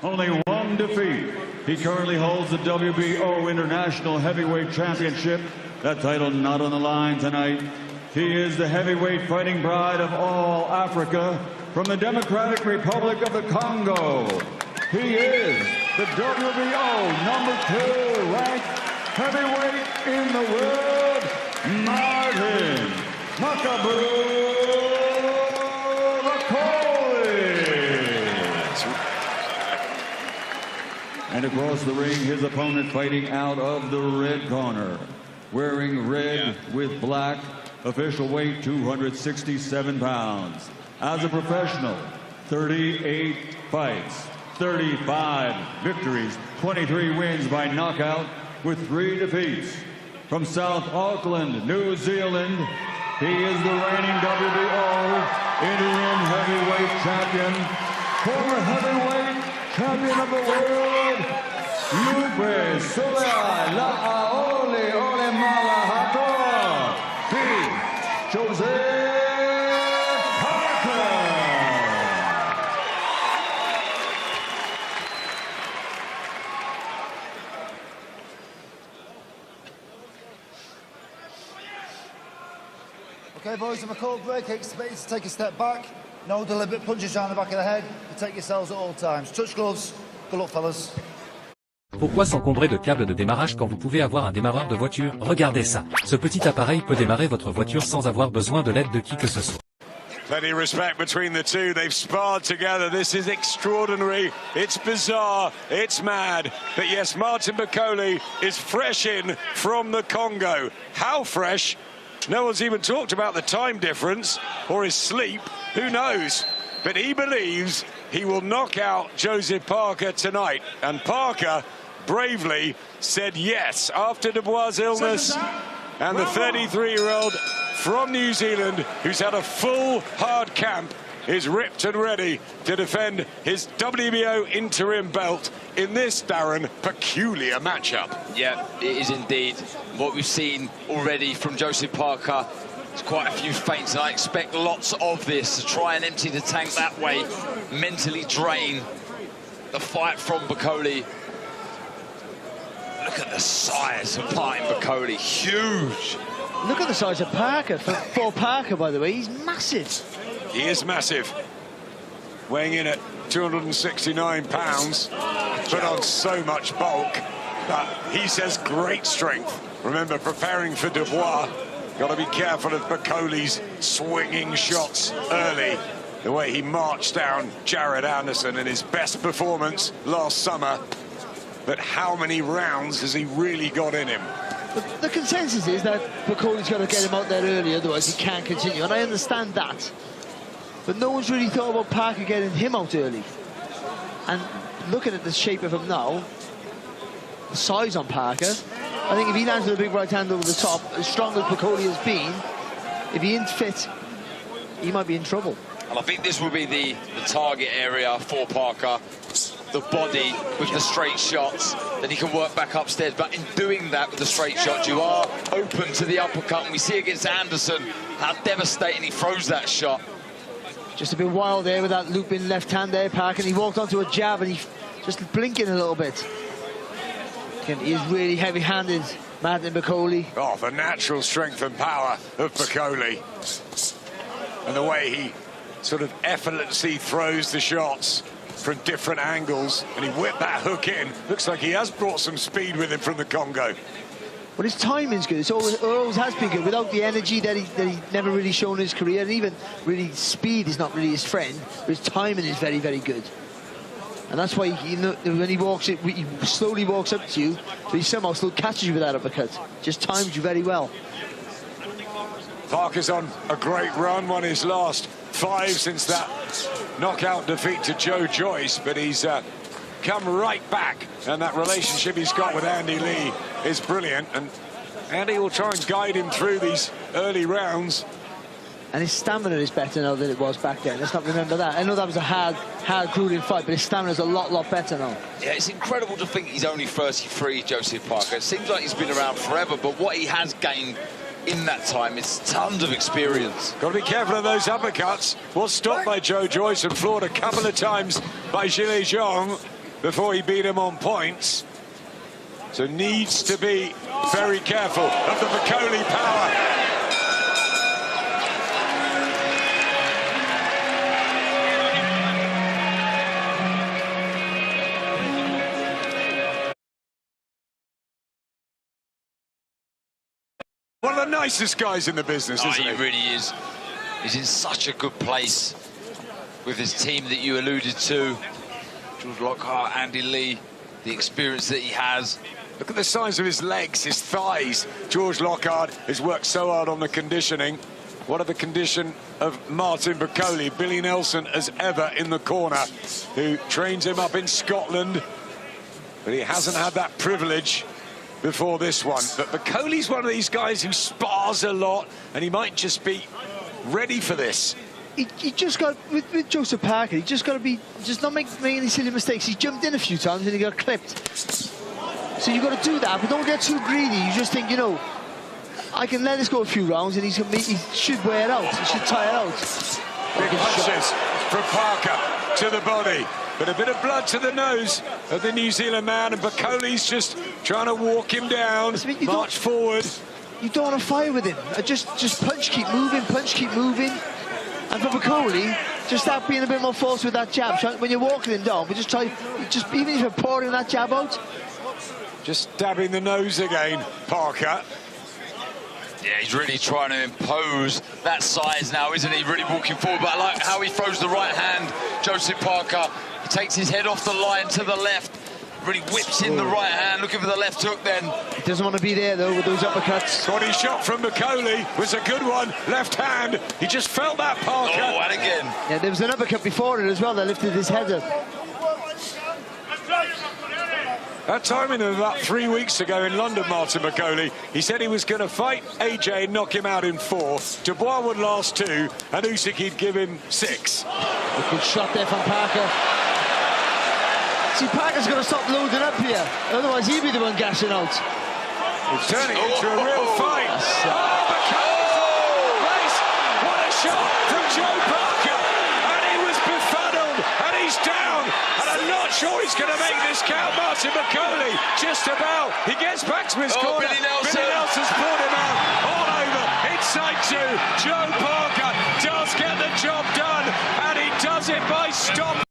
only one defeat. He currently holds the WBO International Heavyweight Championship. That title not on the line tonight. He is the heavyweight fighting pride of all Africa from the Democratic Republic of the Congo. He is the WBO #2 ranked heavyweight in the world, Martin Bakole. And across the ring, his opponent fighting out of the red corner, wearing red with black, official weight 267 pounds. As a professional, 38 fights, 35 victories, 23 wins by knockout with 3 defeats. From South Auckland, New Zealand, he is the reigning WBO interim heavyweight champion, former heavyweight champion of the world, Lupe Solea La'aole Ole Malahato, Jose Parker. Okay, boys, I'm a cold break. Expect you to take a step back. No deliberate punches down the back of the head. Protect yourselves at all times. Touch gloves. Good luck, fellas. Pourquoi s'encombrer de câbles de démarrage quand vous pouvez avoir un démarreur de voiture? Regardez ça. Ce petit appareil peut démarrer votre voiture sans avoir besoin de l'aide de qui que ce soit. Plenty of respect between the two. They've sparred together. This is extraordinary. It's bizarre. It's mad. But yes, Martin Bakole is fresh in from the Congo. How fresh? No one's even talked about the time difference or his sleep. Who knows? But he believes he will knock out Joseph Parker tonight. And Parker bravely said yes after Dubois' illness. And the 33-year-old from New Zealand, who's had a full hard camp, is ripped and ready to defend his WBO interim belt in this, Darren, peculiar matchup. Yeah, it is indeed. What we've seen already from Joseph Parker, there's quite a few feints, and I expect lots of this to try and empty the tank that way, mentally drain the fight from Bakole. Look at the size of Martin Bakole, huge. Look at the size of Parker. For Parker, by the way, he's massive. He is massive. Weighing in at 269 pounds, put on so much bulk, but he says great strength. Remember, preparing for Dubois, got to be careful of Bakole's swinging shots early. The way he marched down Jared Anderson in his best performance last summer. But how many rounds has he really got in him? The consensus is that Bakole's got to get him out there early, otherwise he can't continue, and I understand that. But no one's really thought about Parker getting him out early. And looking at the shape of him now, the size on Parker, I think if he lands with a big right hand over the top, as strong as Bakole has been, if he ain't fit, he might be in trouble. And I think this will be the target area for Parker. The body with the straight shots, then he can work back upstairs. But in doing that with the straight shots, you are open to the uppercut. And we see against Anderson how devastating he throws that shot. Just a bit wild there with that looping left hand there, Parker. And he walked onto a jab and he just blinking a little bit. He is really heavy-handed, Martin Bakole. Oh, the natural strength and power of Bakole. And the way he sort of effortlessly throws the shots from different angles, and he whipped that hook in. Looks like he has brought some speed with him from the Congo. Well, his timing's good. It always has been good. Without the energy that he never really shown in his career, and even really speed is not really his friend, but his timing is very, very good. And that's why when he walks it, he slowly walks up to you, but he somehow still catches you with that uppercut. Just times you very well. Parker's on a great run, won his last 5 since that knockout defeat to Joe Joyce, but he's come right back, and that relationship he's got with Andy Lee is brilliant, and Andy will try and guide him through these early rounds. And his stamina is better now than it was back then. Let's not remember that. I know that was a hard, grueling fight, but his stamina is a lot better now. Yeah, it's incredible to think he's only 33, Joseph Parker. It seems like he's been around forever, but what he has gained in that time is tons of experience. Got to be careful of those uppercuts. Was stopped by Joe Joyce and floored a couple of times by Gilles Jean. before he beat him on points. So needs to be very careful of the bakole power. One of the nicest guys in the business, isn't he? He really is. He's in such a good place with his team that you alluded to. George Lockhart, Andy Lee, the experience that he has. Look at the size of his legs, his thighs. George Lockhart has worked so hard on the conditioning. What of the condition of Martin Bakole, Billy Nelson as ever in the corner, who trains him up in Scotland. But he hasn't had that privilege before this one. But Bakole's one of these guys who spars a lot, and he might just be ready for this. He just got, with Joseph Parker, he just got to be, just not make any silly mistakes. He jumped in a few times and he got clipped. So you've got to do that, but don't get too greedy. You just think, you know, I can let this go a few rounds and he should wear it out. He should tire it out. Big punches from Parker to the body. But a bit of blood to the nose of the New Zealand man, and Bakole's just trying to walk him down, march forward. You don't want to fight with him. Just punch, keep moving, punch, keep moving. And for Bakole, just start being a bit more forced with that jab. When you're walking him down, but just try, even if you're pouring that jab out. Just dabbing the nose again, Parker. Yeah, he's really trying to impose that size now, isn't he? Really walking forward, but I like how he throws the right hand, Joseph Parker. He takes his head off the line to the left, really whips in the right hand, looking for the left hook then. He doesn't want to be there, though, with those uppercuts. Body shot from Bakole was a good one, left hand. He just felt that, Parker. Oh, and again. Yeah, there was an uppercut before it as well that lifted his head up. That time in about 3 weeks ago in London, Martin Bakole, he said he was going to fight AJ and knock him out in 4. Dubois would last 2, and Usyk he'd give him 6. A good shot there from Parker. See, Parker's got to stop loading up here, otherwise he'll be the one gassing out. It's turning into a real fight. Bakole! Race! What a shot from Joe Parker! And he was befuddled, and he's down. And I'm not sure he's going to make this count, Martin Bakole. Just about. He gets back to his corner. Billy Nelson. Billy Nelson's pulled him out. All over. Inside 2. Joe Parker does get the job done, and he does it by stopping.